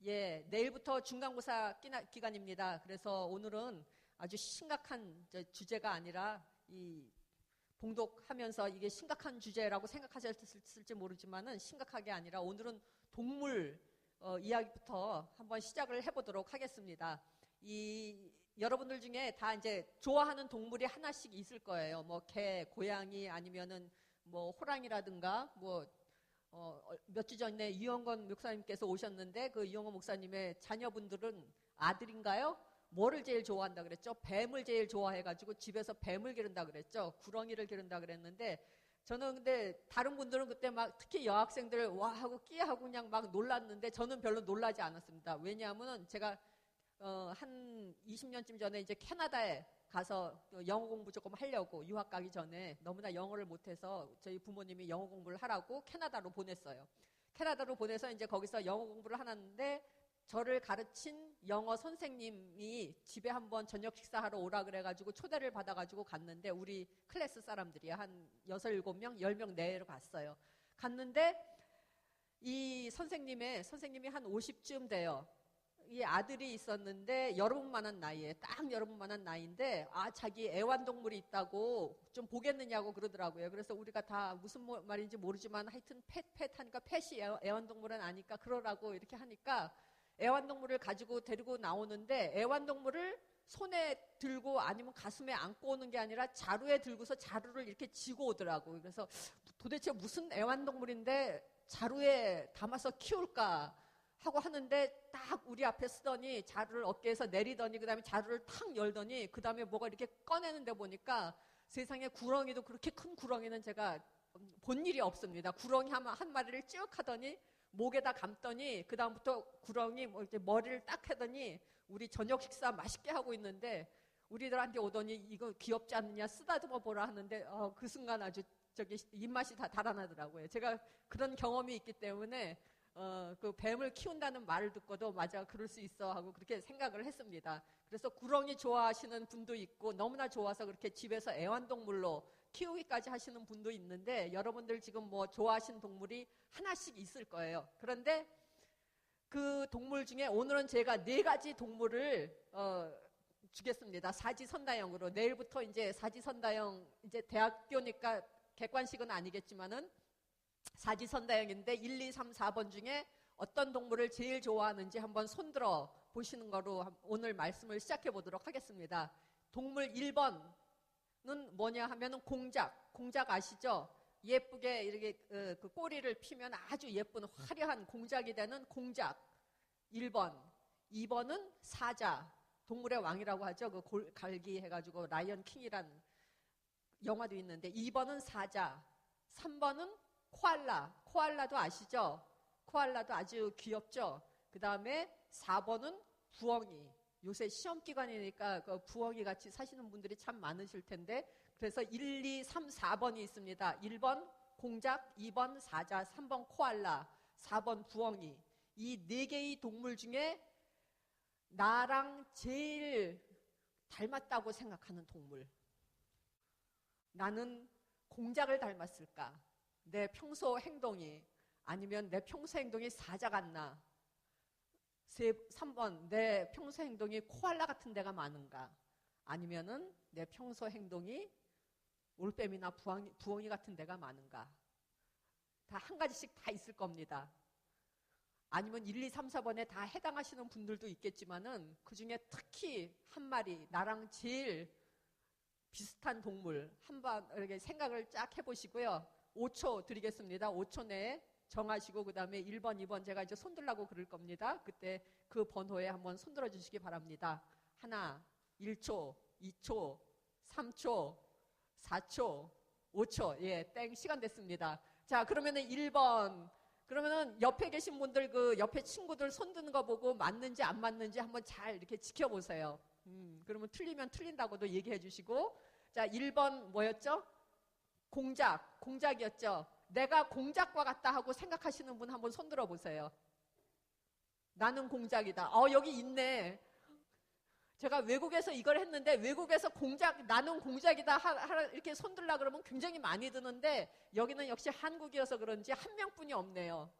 예, 내일부터 중간고사 기간입니다. 그래서 오늘은 아주 심각한 주제가 아니라 봉독하면서 이게 심각한 주제라고 생각하셨을지 모르지만은 심각하게 아니라 오늘은 동물 이야기부터 한번 시작을 해보도록 하겠습니다. 여러분들 중에 다 이제 좋아하는 동물이 하나씩 있을 거예요. 뭐 개, 고양이 아니면은 뭐 호랑이라든가 몇 주 전에 이영건 목사님께서 오셨는데 그 이영건 목사님의 자녀분들은 아들인가요? 뭐를 제일 좋아한다 그랬죠? 뱀을 제일 좋아해가지고 집에서 뱀을 기른다 그랬죠? 구렁이를 기른다 그랬는데 저는 근데 다른 분들은 그때 막 특히 여학생들 와 하고 끼하고 그냥 막 놀랐는데 저는 별로 놀라지 않았습니다. 왜냐하면 제가 한 20년쯤 전에 이제 캐나다에 가서 영어 공부 조금 하려고 유학 가기 전에 너무나 영어를 못해서 저희 부모님이 영어 공부를 하라고 캐나다로 보냈어요. 캐나다로 보내서 이제 거기서 영어 공부를 하는데 저를 가르친 영어 선생님이 집에 한번 저녁 식사하러 오라 그래가지고 초대를 받아가지고 갔는데 우리 클래스 사람들이 한 6, 7명, 10명 내로 갔어요. 갔는데 이 선생님이 한 50쯤 돼요. 이 아들이 있었는데 여러분만한 나이에 딱 여러분만한 나이인데 자기 애완동물이 있다고 좀 보겠느냐고 그러더라고요. 그래서 우리가 다 무슨 말인지 모르지만 하여튼 펫 하니까 펫이 애완동물은 아니까 그러라고 이렇게 하니까 애완동물을 가지고 데리고 나오는데 애완동물을 손에 들고 아니면 가슴에 안고 오는 게 아니라 자루에 들고서 자루를 이렇게 지고 오더라고요. 그래서 도대체 무슨 애완동물인데 자루에 담아서 키울까 하고 하는데 딱 우리 앞에 쓰더니 자루를 어깨에서 내리더니 그 다음에 자루를 탁 열더니 그 다음에 뭐가 이렇게 꺼내는데 보니까 세상에 구렁이도 그렇게 큰 구렁이는 제가 본 일이 없습니다. 구렁이 한 마리를 쭉 하더니 목에다 감더니 그 다음부터 구렁이 이제 머리를 딱 하더니 우리 저녁 식사 맛있게 하고 있는데 우리들한테 오더니 이거 귀엽지 않느냐 쓰다듬어 보라 하는데 그 순간 아주 입맛이 다 달아나더라고요. 제가 그런 경험이 있기 때문에 그 뱀을 키운다는 말을 듣고도 맞아 그럴 수 있어 하고 그렇게 생각을 했습니다. 그래서 구렁이 좋아하시는 분도 있고 너무나 좋아서 그렇게 집에서 애완동물로 키우기까지 하시는 분도 있는데 여러분들 지금 뭐 좋아하시는 동물이 하나씩 있을 거예요. 그런데 그 동물 중에 오늘은 제가 4가지 동물을 주겠습니다. 사지선다형으로. 내일부터 이제 사지선다형 이제 대학교니까 객관식은 아니겠지만은 사지선다형인데 1, 2, 3, 4번 중에 어떤 동물을 제일 좋아하는지 한번 손들어 보시는 거로 오늘 말씀을 시작해 보도록 하겠습니다. 동물 1번은 뭐냐 하면은 공작 아시죠? 예쁘게 이렇게 그 꼬리를 피면 아주 예쁜 화려한 공작이 되는 공작 1번. 2번은 사자, 동물의 왕이라고 하죠. 그 갈기 해가지고 라이언 킹이란 영화도 있는데 2번은 사자. 3번은 코알라도 아시죠? 코알라도 아주 귀엽죠? 그 다음에 4번은 부엉이. 요새 시험 기간이니까 그 부엉이 같이 사시는 분들이 참 많으실 텐데 그래서 1, 2, 3, 4번이 있습니다. 1번 공작, 2번 사자, 3번 코알라, 4번 부엉이. 이 4개의 동물 중에 나랑 제일 닮았다고 생각하는 동물. 나는 공작을 닮았을까? 내 평소 행동이 아니면 내 평소 행동이 사자 같나? 3번 내 평소 행동이 코알라 같은 데가 많은가? 아니면은 내 평소 행동이 올빼미나 부엉이 같은 데가 많은가? 다 한 가지씩 다 있을 겁니다. 아니면 1, 2, 3, 4번에 다 해당하시는 분들도 있겠지만은 그 중에 특히 한 마리 나랑 제일 비슷한 동물 한번 이렇게 생각을 쫙 해보시고요. 5초 드리겠습니다. 5초 내에 정하시고 그 다음에 1번, 2번 제가 이제 손들라고 그럴 겁니다. 그때 그 번호에 한번 손들어 주시기 바랍니다. 하나, 1초, 2초, 3초, 4초, 5초. 예, 땡 시간 됐습니다. 자, 그러면은 1번. 그러면은 옆에 계신 분들 그 옆에 친구들 손드는 거 보고 맞는지 안 맞는지 한번 잘 이렇게 지켜보세요. 그러면 틀리면 틀린다고도 얘기해 주시고. 자, 1번 뭐였죠? 공작이었죠. 내가 공작과 같다 하고 생각하시는 분 한번 손들어 보세요. 나는 공작이다. 여기 있네. 제가 외국에서 이걸 했는데 외국에서 나는 공작이다 이렇게 손들라 그러면 굉장히 많이 드는데 여기는 역시 한국이어서 그런지 한 명뿐이 없네요.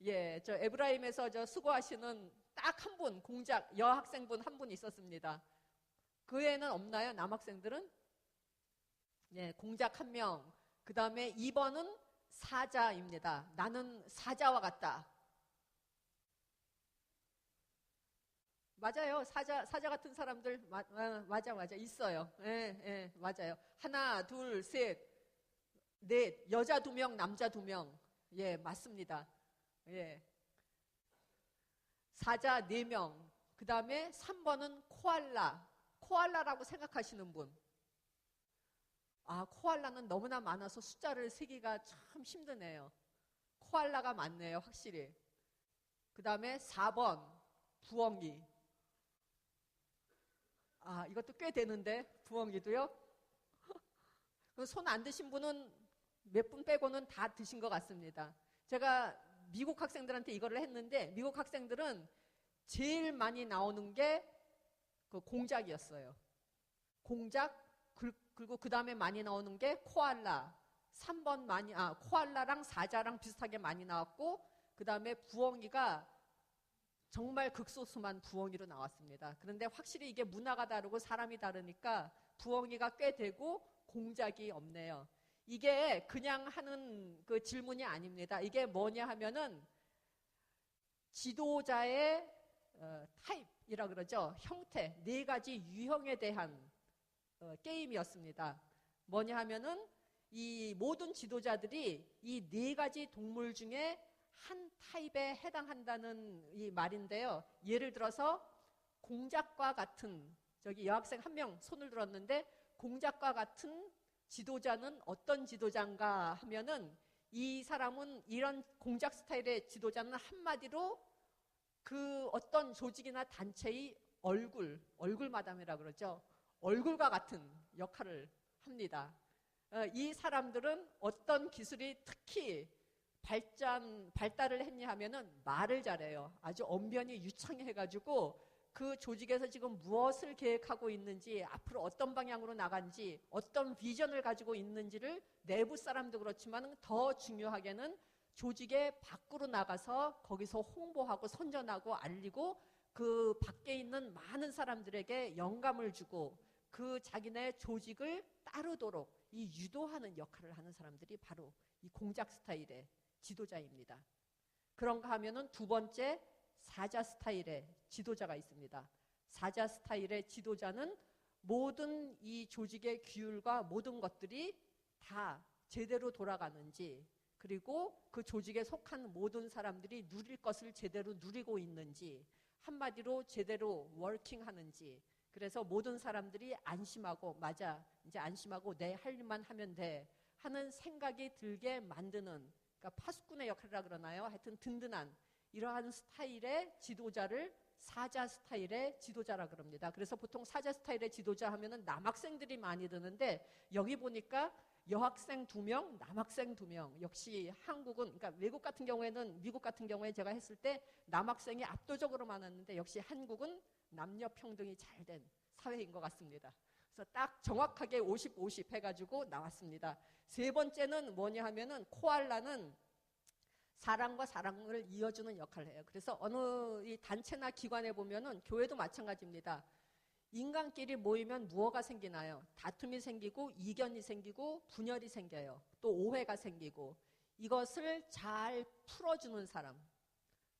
예, 저 에브라임에서 저 수고하시는 딱 한 분, 공작 여학생분 한 분 있었습니다. 그 애는 없나요? 남학생들은? 예, 공작 한 명. 그 다음에 2번은 사자입니다. 나는 사자와 같다. 맞아요. 사자 같은 사람들, 맞아. 있어요. 예, 맞아요. 하나, 둘, 셋, 넷. 여자 2명, 남자 2명. 예, 맞습니다. 예. 사자 4명. 그 다음에 3번은 코알라. 코알라라고 생각하시는 분. 아, 코알라는 너무나 많아서 숫자를 세기가 참 힘드네요. 코알라가 많네요, 확실히. 그 다음에 4번, 부엉이. 아, 이것도 꽤 되는데, 부엉이도요? 손 안 드신 분은 몇 분 빼고는 다 드신 것 같습니다. 제가 미국 학생들한테 이거를 했는데, 미국 학생들은 제일 많이 나오는 게 그 공작이었어요. 공작, 그리고 그 다음에 많이 나오는 게 코알라. 3번 코알라랑 사자랑 비슷하게 많이 나왔고, 그 다음에 부엉이가 정말 극소수만 부엉이로 나왔습니다. 그런데 확실히 이게 문화가 다르고 사람이 다르니까 부엉이가 꽤 되고 공작이 없네요. 이게 그냥 하는 그 질문이 아닙니다. 이게 뭐냐 하면은 지도자의 타입이라 그러죠. 형태, 4가지 유형에 대한 게임이었습니다. 뭐냐 하면은 이 모든 지도자들이 이 4가지 동물 중에 한 타입에 해당한다는 이 말인데요. 예를 들어서 공작과 같은, 저기 여학생 한 명 손을 들었는데, 공작과 같은 지도자는 어떤 지도자인가 하면은 이 사람은 이런 공작 스타일의 지도자는 한마디로 그 어떤 조직이나 단체의 얼굴 마담이라 그러죠. 얼굴과 같은 역할을 합니다. 이 사람들은 어떤 기술이 특히 발달을 했냐 하면은 말을 잘해요. 아주 언변이 유창해가지고 그 조직에서 지금 무엇을 계획하고 있는지, 앞으로 어떤 방향으로 나간지, 어떤 비전을 가지고 있는지를 내부 사람도 그렇지만 더 중요하게는 조직의 밖으로 나가서 거기서 홍보하고 선전하고 알리고 그 밖에 있는 많은 사람들에게 영감을 주고 그 자기네 조직을 따르도록 이 유도하는 역할을 하는 사람들이 바로 이 공작 스타일의 지도자입니다. 그런가 하면은 2번째 사자 스타일의 지도자가 있습니다. 사자 스타일의 지도자는 모든 이 조직의 규율과 모든 것들이 다 제대로 돌아가는지, 그리고 그 조직에 속한 모든 사람들이 누릴 것을 제대로 누리고 있는지, 한마디로 제대로 워킹하는지, 그래서 모든 사람들이 안심하고, 맞아, 이제 안심하고 내 할 일만 하면 돼 하는 생각이 들게 만드는, 그러니까 파수꾼의 역할이라 그러나요? 하여튼 든든한 이러한 스타일의 지도자를 사자 스타일의 지도자라 그럽니다. 그래서 보통 사자 스타일의 지도자 하면은 남학생들이 많이 드는데, 여기 보니까 여학생 2명, 남학생 2명. 역시 한국은, 그러니까 외국 같은 경우에는, 미국 같은 경우에 제가 했을 때 남학생이 압도적으로 많았는데, 역시 한국은 남녀 평등이 잘 된 사회인 것 같습니다. 그래서 딱 정확하게 50-50 해가지고 나왔습니다. 3번째는 뭐냐 하면은 코알라는 사랑과 사랑을 이어주는 역할을 해요. 그래서 어느 이 단체나 기관에 보면은, 교회도 마찬가지입니다. 인간끼리 모이면 무엇가 생기나요? 다툼이 생기고 이견이 생기고 분열이 생겨요. 또 오해가 생기고, 이것을 잘 풀어주는 사람,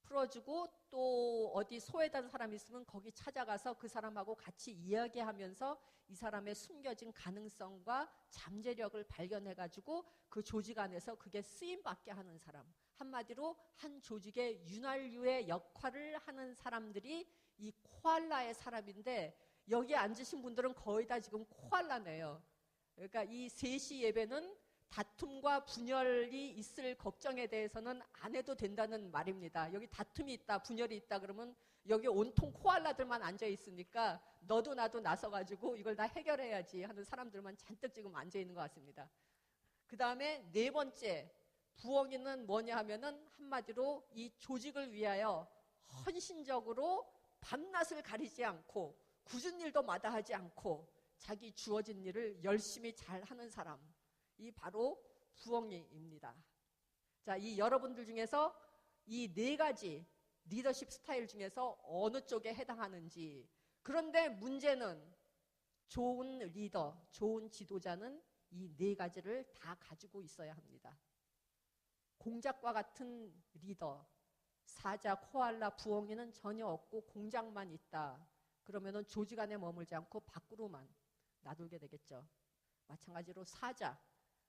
풀어주고 또 어디 소외된 사람이 있으면 거기 찾아가서 그 사람하고 같이 이야기하면서 이 사람의 숨겨진 가능성과 잠재력을 발견해가지고 그 조직 안에서 그게 쓰임받게 하는 사람, 한마디로 한 조직의 윤활유의 역할을 하는 사람들이 이 코알라의 사람인데, 여기 앉으신 분들은 거의 다 지금 코알라네요. 그러니까 이 3시 예배는 다툼과 분열이 있을 걱정에 대해서는 안 해도 된다는 말입니다. 여기 다툼이 있다, 분열이 있다 그러면 여기 온통 코알라들만 앉아 있으니까 너도 나도 나서가지고 이걸 다 해결해야지 하는 사람들만 잔뜩 지금 앉아 있는 것 같습니다. 그 다음에 4번째, 부엉이는 뭐냐 하면은 한마디로 이 조직을 위하여 헌신적으로 밤낮을 가리지 않고 굳은 일도 마다하지 않고 자기 주어진 일을 열심히 잘 하는 사람, 이 바로 부엉이입니다. 자, 이 여러분들 중에서 이 네 가지 리더십 스타일 중에서 어느 쪽에 해당하는지. 그런데 문제는 좋은 리더, 좋은 지도자는 이 네 가지를 다 가지고 있어야 합니다. 공작과 같은 리더, 사자, 코알라, 부엉이는 전혀 없고 공작만 있다. 그러면은 조직 안에 머물지 않고 밖으로만 놔두게 되겠죠. 마찬가지로 사자,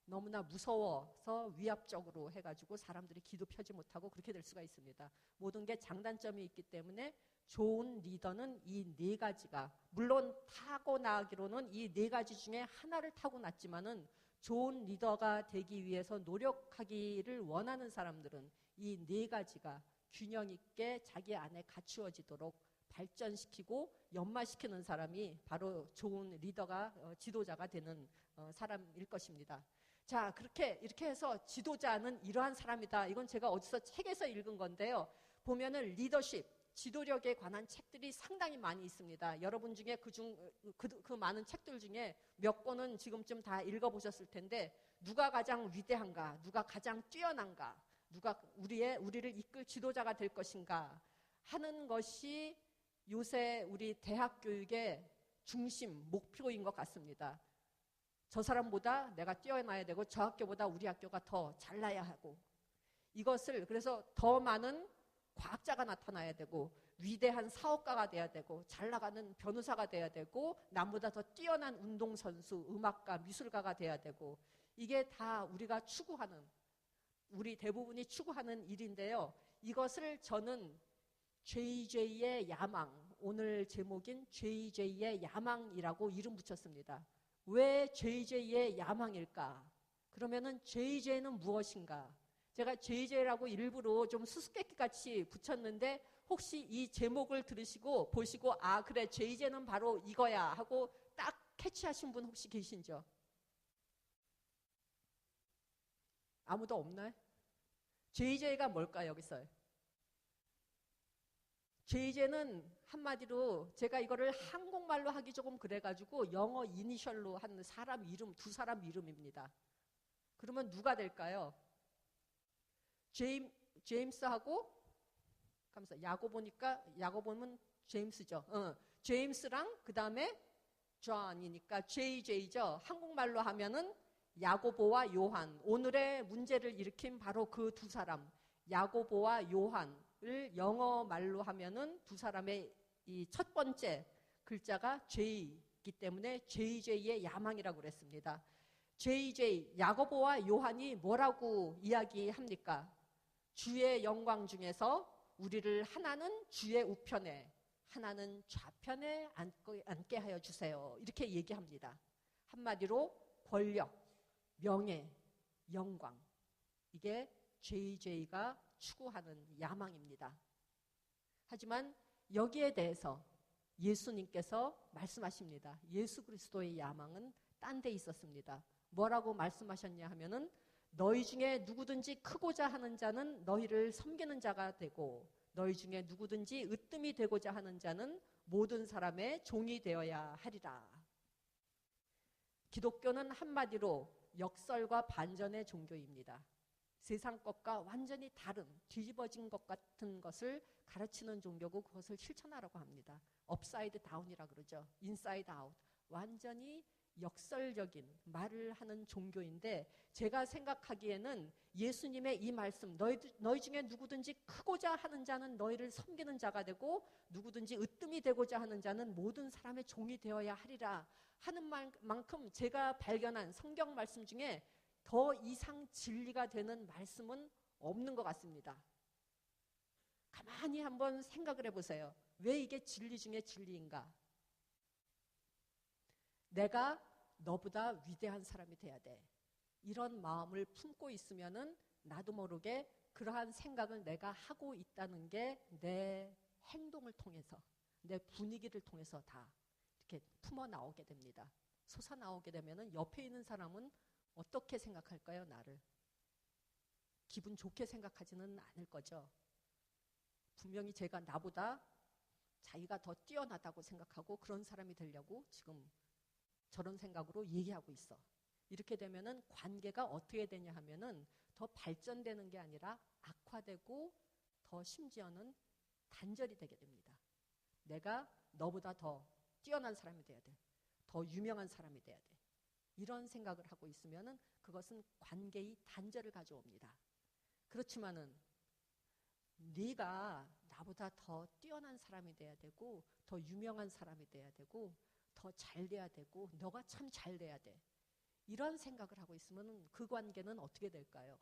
너무나 무서워서 위압적으로 해가지고 사람들이 기도 펴지 못하고 그렇게 될 수가 있습니다. 모든 게 장단점이 있기 때문에 좋은 리더는 이 네 가지가, 물론 타고나기로는 이 네 가지 중에 하나를 타고났지만은 좋은 리더가 되기 위해서 노력하기를 원하는 사람들은 이 네 가지가 균형 있게 자기 안에 갖추어지도록 발전시키고 연마시키는 사람이 바로 좋은 리더가, 지도자가 되는 사람일 것입니다. 자, 이렇게 해서 지도자는 이러한 사람이다. 이건 제가 어디서 책에서 읽은 건데요. 보면은 리더십, 지도력에 관한 책들이 상당히 많이 있습니다. 여러분 중에 그 많은 책들 중에 몇 권은 지금쯤 다 읽어보셨을 텐데, 누가 가장 위대한가, 누가 가장 뛰어난가, 누가 우리를 이끌 지도자가 될 것인가 하는 것이 요새 우리 대학 교육의 중심, 목표인 것 같습니다. 저 사람보다 내가 뛰어나야 되고 저 학교보다 우리 학교가 더 잘나야 하고, 이것을 그래서 더 많은 과학자가 나타나야 되고 위대한 사업가가 돼야 되고 잘 나가는 변호사가 돼야 되고 남보다 더 뛰어난 운동선수, 음악가, 미술가가 돼야 되고, 이게 다 우리가 추구하는, 우리 대부분이 추구하는 일인데요. 이것을 저는 JJ의 야망, 오늘 제목인 JJ의 야망이라고 이름 붙였습니다. 왜 JJ의 야망일까? 그러면은 JJ는 무엇인가? 제가 JJ라고 일부러 좀 수수께끼 같이 붙였는데, 혹시 이 제목을 들으시고 보시고 아 그래 JJ는 바로 이거야 하고 딱 캐치하신 분 혹시 계신죠? 아무도 없나요? JJ가 뭘까요, 여기서? JJ는 한마디로 제가 이거를 한국말로 하기 조금 그래가지고 영어 이니셜로 한 사람 이름, 두 사람 이름입니다. 그러면 누가 될까요? 제임스하고, 야고보는 제임스죠. 제임스랑 그 다음에 존이니까 JJ죠. 한국말로 하면은 야고보와 요한. 오늘의 문제를 일으킨 바로 그 두 사람, 야고보와 요한을 영어 말로 하면은 두 사람의 이 첫 번째 글자가 J이기 때문에 JJ의 야망이라고 그랬습니다. JJ, 야고보와 요한이 뭐라고 이야기합니까? 주의 영광 중에서 우리를 하나는 주의 우편에, 하나는 좌편에 앉게 하여 주세요. 이렇게 얘기합니다. 한마디로 권력, 명예, 영광, 이게 JJ가 추구하는 야망입니다. 하지만 여기에 대해서 예수님께서 말씀하십니다. 예수 그리스도의 야망은 딴 데 있었습니다. 뭐라고 말씀하셨냐 하면은, 너희 중에 누구든지 크고자 하는 자는 너희를 섬기는 자가 되고, 너희 중에 누구든지 으뜸이 되고자 하는 자는 모든 사람의 종이 되어야 하리라. 기독교는 한마디로 역설과 반전의 종교입니다. 세상 것과 완전히 다른, 뒤집어진 것 같은 것을 가르치는 종교고 그것을 실천하라고 합니다. 업사이드 다운이라 그러죠. 인사이드 아웃. 완전히 역설적인 말을 하는 종교인데, 제가 생각하기에는 예수님의 이 말씀, 너희 중에 누구든지 크고자 하는 자는 너희를 섬기는 자가 되고, 누구든지 으뜸이 되고자 하는 자는 모든 사람의 종이 되어야 하리라 하는 만큼 제가 발견한 성경 말씀 중에 더 이상 진리가 되는 말씀은 없는 것 같습니다. 가만히 한번 생각을 해보세요. 왜 이게 진리 중에 진리인가? 내가 너보다 위대한 사람이 돼야 돼. 이런 마음을 품고 있으면은 나도 모르게 그러한 생각을 내가 하고 있다는 게 내 행동을 통해서, 내 분위기를 통해서 다 이렇게 품어 나오게 됩니다. 솟아 나오게 되면은 옆에 있는 사람은 어떻게 생각할까요, 나를? 기분 좋게 생각하지는 않을 거죠. 분명히 제가 나보다 자기가 더 뛰어나다고 생각하고 그런 사람이 되려고 지금 저런 생각으로 얘기하고 있어. 이렇게 되면은 관계가 어떻게 되냐 하면은 더 발전되는 게 아니라 악화되고 더 심지어는 단절이 되게 됩니다. 내가 너보다 더 뛰어난 사람이 돼야 돼. 더 유명한 사람이 돼야 돼. 이런 생각을 하고 있으면은 그것은 관계의 단절을 가져옵니다. 그렇지만은 네가 나보다 더 뛰어난 사람이 돼야 되고 더 유명한 사람이 돼야 되고 더 잘 돼야 되고 너가 참 잘 돼야 돼. 이런 생각을 하고 있으면 그 관계는 어떻게 될까요?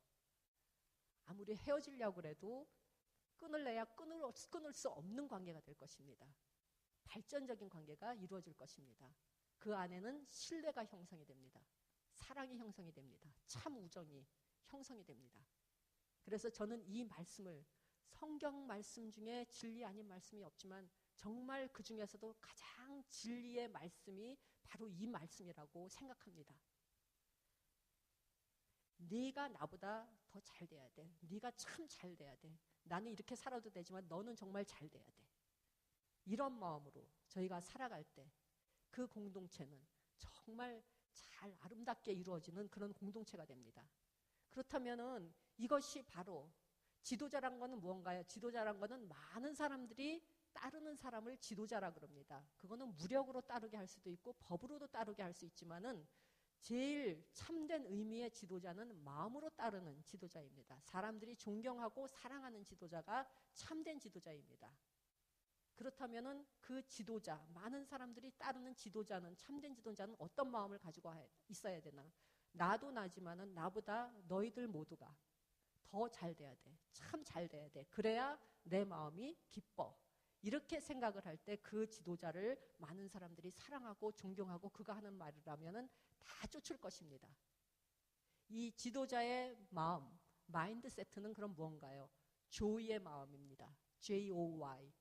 아무리 헤어지려고 해도 끊을래야 끊을 수 없는 관계가 될 것입니다. 발전적인 관계가 이루어질 것입니다. 그 안에는 신뢰가 형성이 됩니다. 사랑이 형성이 됩니다. 참 우정이 형성이 됩니다. 그래서 저는 이 말씀을 성경 말씀 중에 진리 아닌 말씀이 없지만 정말 그 중에서도 가장 진리의 말씀이 바로 이 말씀이라고 생각합니다. 네가 나보다 더 잘 돼야 돼. 네가 참 잘 돼야 돼. 나는 이렇게 살아도 되지만 너는 정말 잘 돼야 돼. 이런 마음으로 저희가 살아갈 때 그 공동체는 정말 잘 아름답게 이루어지는 그런 공동체가 됩니다. 그렇다면은 이것이 바로 지도자란 거는 무언가요? 지도자란 거는 많은 사람들이 따르는 사람을 지도자라 그럽니다. 그거는 무력으로 따르게 할 수도 있고 법으로도 따르게 할 수 있지만은 제일 참된 의미의 지도자는 마음으로 따르는 지도자입니다. 사람들이 존경하고 사랑하는 지도자가 참된 지도자입니다. 그렇다면은 그 지도자, 많은 사람들이 따르는 지도자는, 참된 지도자는 어떤 마음을 가지고 있어야 되나? 나도 나지만은 나보다 너희들 모두가 더 잘 돼야 돼. 참 잘 돼야 돼. 그래야 내 마음이 기뻐. 이렇게 생각을 할 때 그 지도자를 많은 사람들이 사랑하고 존경하고 그가 하는 말을 하면은 다 쫓을 것입니다. 이 지도자의 마음, 마인드 세트는 그럼 무언가요? 조이의 마음입니다. Joy.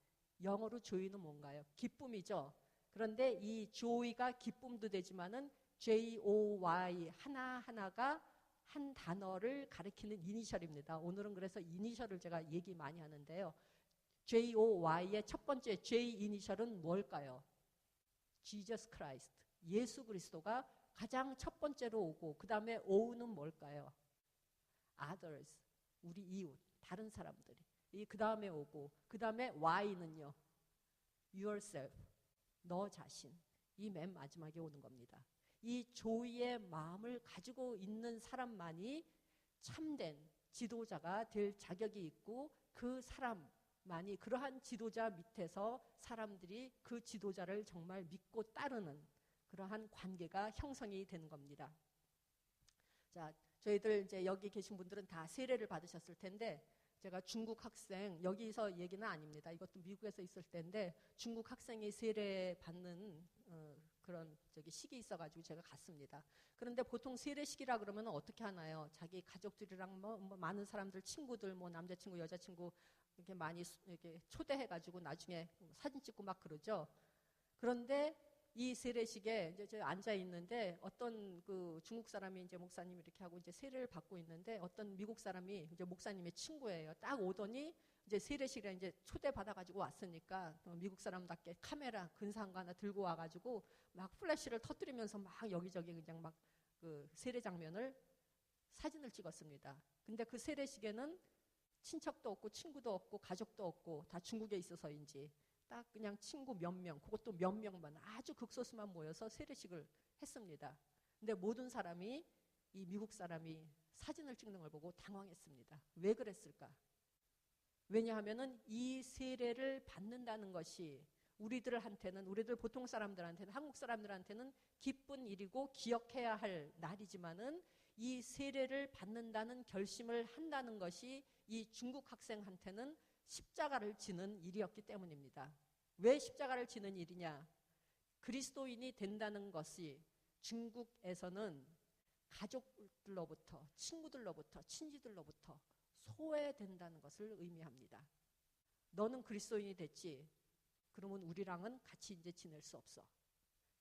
영어로 조이는 뭔가요? 기쁨이죠. 그런데 이 조이가 기쁨도 되지만은 Joy 하나하나가 한 단어를 가리키는 이니셜입니다. 오늘은 그래서 이니셜을 제가 얘기 많이 하는데요. Joy의 첫 번째 J 이니셜은 뭘까요? Jesus Christ. 예수 그리스도가 가장 첫 번째로 오고 그 다음에 O는 뭘까요? Others. 우리 이웃, 다른 사람들이. 그 다음에 오고 그 다음에 Y는요. Yourself. 너 자신. 이 맨 마지막에 오는 겁니다. 이 조이의 마음을 가지고 있는 사람만이 참된 지도자가 될 자격이 있고 그 사람만이 그러한 지도자 밑에서 사람들이 그 지도자를 정말 믿고 따르는 그러한 관계가 형성이 되는 겁니다. 자, 저희들 이제 여기 계신 분들은 다 세례를 받으셨을 텐데 제가 중국 학생, 여기서 얘기는 아닙니다. 이것도 미국에서 있을 때인데 중국 학생이 세례 받는 그런 식이 있어가지고 제가 갔습니다. 그런데 보통 세례식이라 그러면 어떻게 하나요? 자기 가족들이랑 뭐 많은 사람들, 친구들, 뭐 남자친구, 여자친구 이렇게 많이 이렇게 초대해가지고 나중에 사진 찍고 막 그러죠. 그런데 이 세례식에 이제 저 앉아 있는데 어떤 그 중국 사람이 이제 목사님 이렇게 하고 이제 세례를 받고 있는데 어떤 미국 사람이 이제 목사님의 친구예요. 딱 오더니 이제 세례식에 이제 초대받아가지고 왔으니까 미국 사람답게 카메라 근사한 거 하나 들고 와가지고 막 플래시를 터뜨리면서 막 여기저기 그냥 막 그 세례 장면을 사진을 찍었습니다. 근데 그 세례식에는 친척도 없고 친구도 없고 가족도 없고 다 중국에 있어서인지 딱 그냥 친구 몇 명, 그것도 몇 명만 아주 극소수만 모여서 세례식을 했습니다. 근데 모든 사람이 이 미국 사람이 사진을 찍는 걸 보고 당황했습니다. 왜 그랬을까? 왜냐하면은 이 세례를 받는다는 것이 우리들한테는, 우리들 보통 사람들한테는, 한국 사람들한테는 기쁜 일이고 기억해야 할 날이지만은 이 세례를 받는다는 결심을 한다는 것이 이 중국 학생한테는 십자가를 지는 일이었기 때문입니다. 왜 십자가를 지는 일이냐? 그리스도인이 된다는 것이 중국에서는 가족들로부터, 친구들로부터, 친지들로부터 소외된다는 것을 의미합니다. 너는 그리스도인이 됐지? 그러면 우리랑은 같이 이제 지낼 수 없어.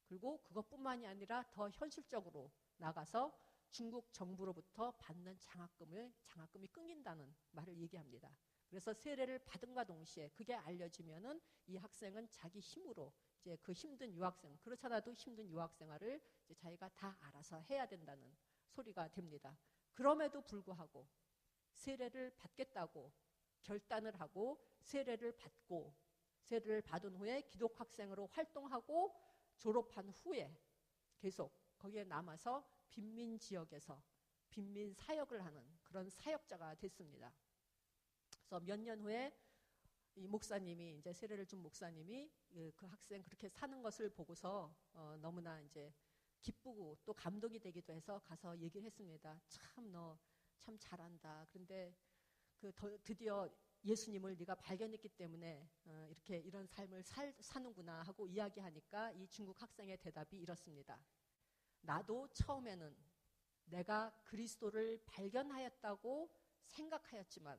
그리고 그것뿐만이 아니라 더 현실적으로 나가서 중국 정부로부터 받는 장학금이 끊긴다는 말을 얘기합니다. 그래서 세례를 받은과 동시에 그게 알려지면은 이 학생은 자기 힘으로 이제 그 힘든 유학생, 그렇잖아도 힘든 유학생활을 이제 자기가 다 알아서 해야 된다는 소리가 됩니다. 그럼에도 불구하고 세례를 받겠다고 결단을 하고 세례를 받은 후에 기독학생으로 활동하고 졸업한 후에 계속 거기에 남아서 빈민 지역에서 빈민 사역을 하는 그런 사역자가 됐습니다. 그래서 몇 년 후에 이 목사님이 이제 세례를 준 목사님이 그 학생 그렇게 사는 것을 보고서 너무나 이제 기쁘고 또 감동이 되기도 해서 가서 얘기를 했습니다. 참 너 참 잘한다. 그런데 드디어 예수님을 네가 발견했기 때문에 이렇게 이런 삶을 사는구나 하고 이야기하니까 이 중국 학생의 대답이 이렇습니다. 나도 처음에는 내가 그리스도를 발견하였다고 생각하였지만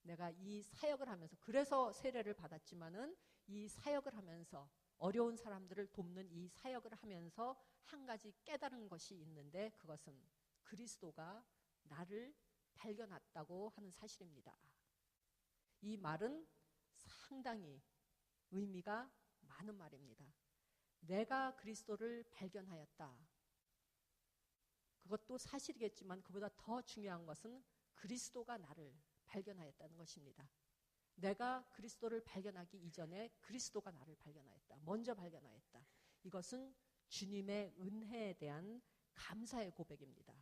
내가 이 사역을 하면서 그래서 세례를 받았지만은 이 사역을 하면서 어려운 사람들을 돕는 이 사역을 하면서 한 가지 깨달은 것이 있는데 그것은 그리스도가 나를 발견했다고 하는 사실입니다. 이 말은 상당히 의미가 많은 말입니다. 내가 그리스도를 발견하였다. 그것도 사실이겠지만 그보다 더 중요한 것은 그리스도가 나를 발견하였다는 것입니다. 내가 그리스도를 발견하기 이전에 그리스도가 나를 발견하였다. 먼저 발견하였다. 이것은 주님의 은혜에 대한 감사의 고백입니다.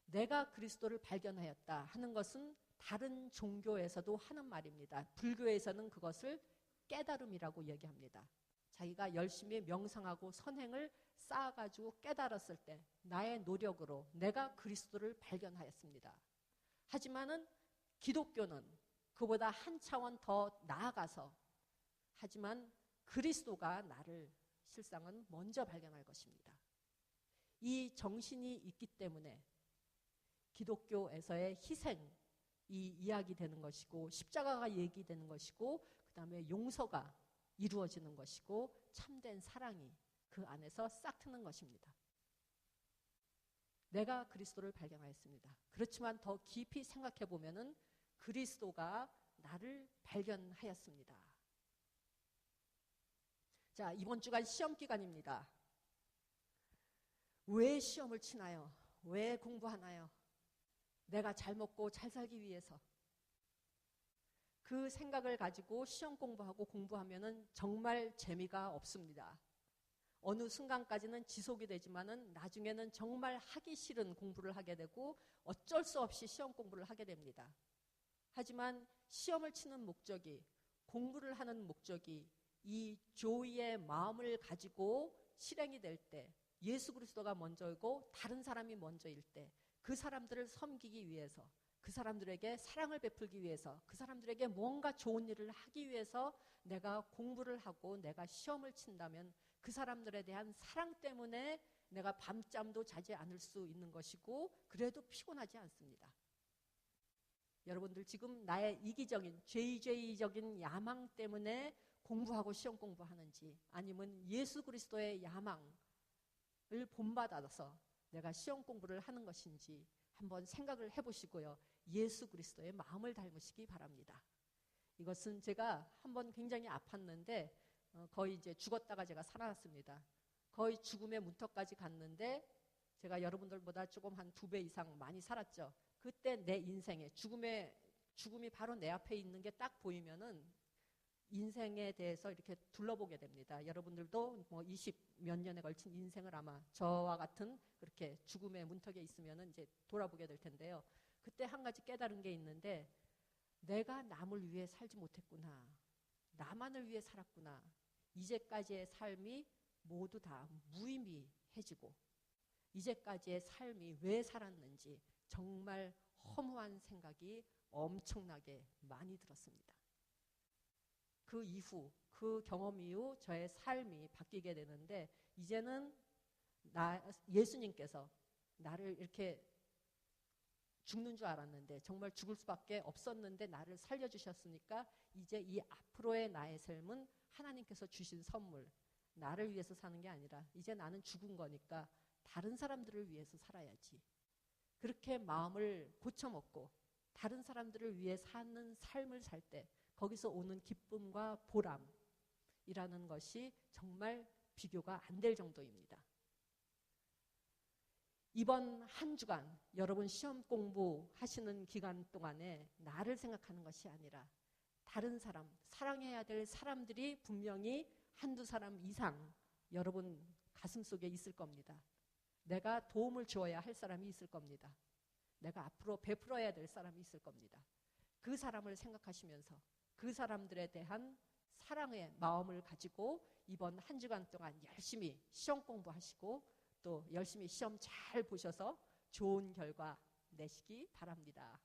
내가 그리스도를 발견하였다 하는 것은 다른 종교에서도 하는 말입니다. 불교에서는 그것을 깨달음이라고 얘기합니다. 자기가 열심히 명상하고 선행을 쌓아가지고 깨달았을 때 나의 노력으로 내가 그리스도를 발견하였습니다. 하지만은 기독교는 그보다 한 차원 더 나아가서 하지만 그리스도가 나를 실상은 먼저 발견할 것입니다. 이 정신이 있기 때문에 기독교에서의 희생이 이야기되는 것이고 십자가가 얘기되는 것이고 그 다음에 용서가 이루어지는 것이고 참된 사랑이 그 안에서 싹 트는 것입니다. 내가 그리스도를 발견하였습니다. 그렇지만 더 깊이 생각해 보면은 그리스도가 나를 발견하였습니다. 자, 이번 주간 시험 기간입니다. 왜 시험을 치나요? 왜 공부하나요? 내가 잘 먹고 잘 살기 위해서. 그 생각을 가지고 시험 공부하고 공부하면은 정말 재미가 없습니다. 어느 순간까지는 지속이 되지만은 나중에는 정말 하기 싫은 공부를 하게 되고 어쩔 수 없이 시험 공부를 하게 됩니다. 하지만 시험을 치는 목적이, 공부를 하는 목적이 이 조의의 마음을 가지고 실행이 될 때 예수 그리스도가 먼저이고 다른 사람이 먼저일 때 그 사람들을 섬기기 위해서, 그 사람들에게 사랑을 베풀기 위해서, 그 사람들에게 뭔가 좋은 일을 하기 위해서 내가 공부를 하고 내가 시험을 친다면 그 사람들에 대한 사랑 때문에 내가 밤잠도 자지 않을 수 있는 것이고 그래도 피곤하지 않습니다. 여러분들 지금 나의 이기적인 죄의적인 야망 때문에 공부하고 시험 공부하는지 아니면 예수 그리스도의 야망을 본받아서 내가 시험 공부를 하는 것인지 한번 생각을 해보시고요. 예수 그리스도의 마음을 닮으시기 바랍니다. 이것은 제가 한번 굉장히 아팠는데 거의 이제 죽었다가 제가 살아났습니다. 거의 죽음의 문턱까지 갔는데 제가 여러분들보다 조금 한 2배 이상 많이 살았죠. 그때 내 인생에 죽음이 바로 내 앞에 있는 게 딱 보이면은 인생에 대해서 이렇게 둘러보게 됩니다. 여러분들도 뭐 20몇 년에 걸친 인생을 아마 저와 같은 그렇게 죽음의 문턱에 있으면은 이제 돌아보게 될 텐데요. 그때 한 가지 깨달은 게 있는데 내가 남을 위해 살지 못했구나. 나만을 위해 살았구나. 이제까지의 삶이 모두 다 무의미해지고 이제까지의 삶이 왜 살았는지 정말 허무한 생각이 엄청나게 많이 들었습니다. 그 이후, 그 경험 이후 저의 삶이 바뀌게 되는데 이제는 예수님께서 나를 이렇게 죽는 줄 알았는데 정말 죽을 수밖에 없었는데 나를 살려주셨으니까 이제 이 앞으로의 나의 삶은 하나님께서 주신 선물, 나를 위해서 사는 게 아니라 이제 나는 죽은 거니까 다른 사람들을 위해서 살아야지. 그렇게 마음을 고쳐먹고 다른 사람들을 위해 사는 삶을 살 때 거기서 오는 기쁨과 보람이라는 것이 정말 비교가 안 될 정도입니다. 이번 한 주간 여러분 시험 공부하시는 기간 동안에 나를 생각하는 것이 아니라 다른 사람, 사랑해야 될 사람들이 분명히 한두 사람 이상 여러분 가슴속에 있을 겁니다. 내가 도움을 주어야 할 사람이 있을 겁니다. 내가 앞으로 베풀어야 될 사람이 있을 겁니다. 그 사람을 생각하시면서 그 사람들에 대한 사랑의 마음을 가지고 이번 한 주간 동안 열심히 시험 공부하시고 또 열심히 시험 잘 보셔서 좋은 결과 내시기 바랍니다.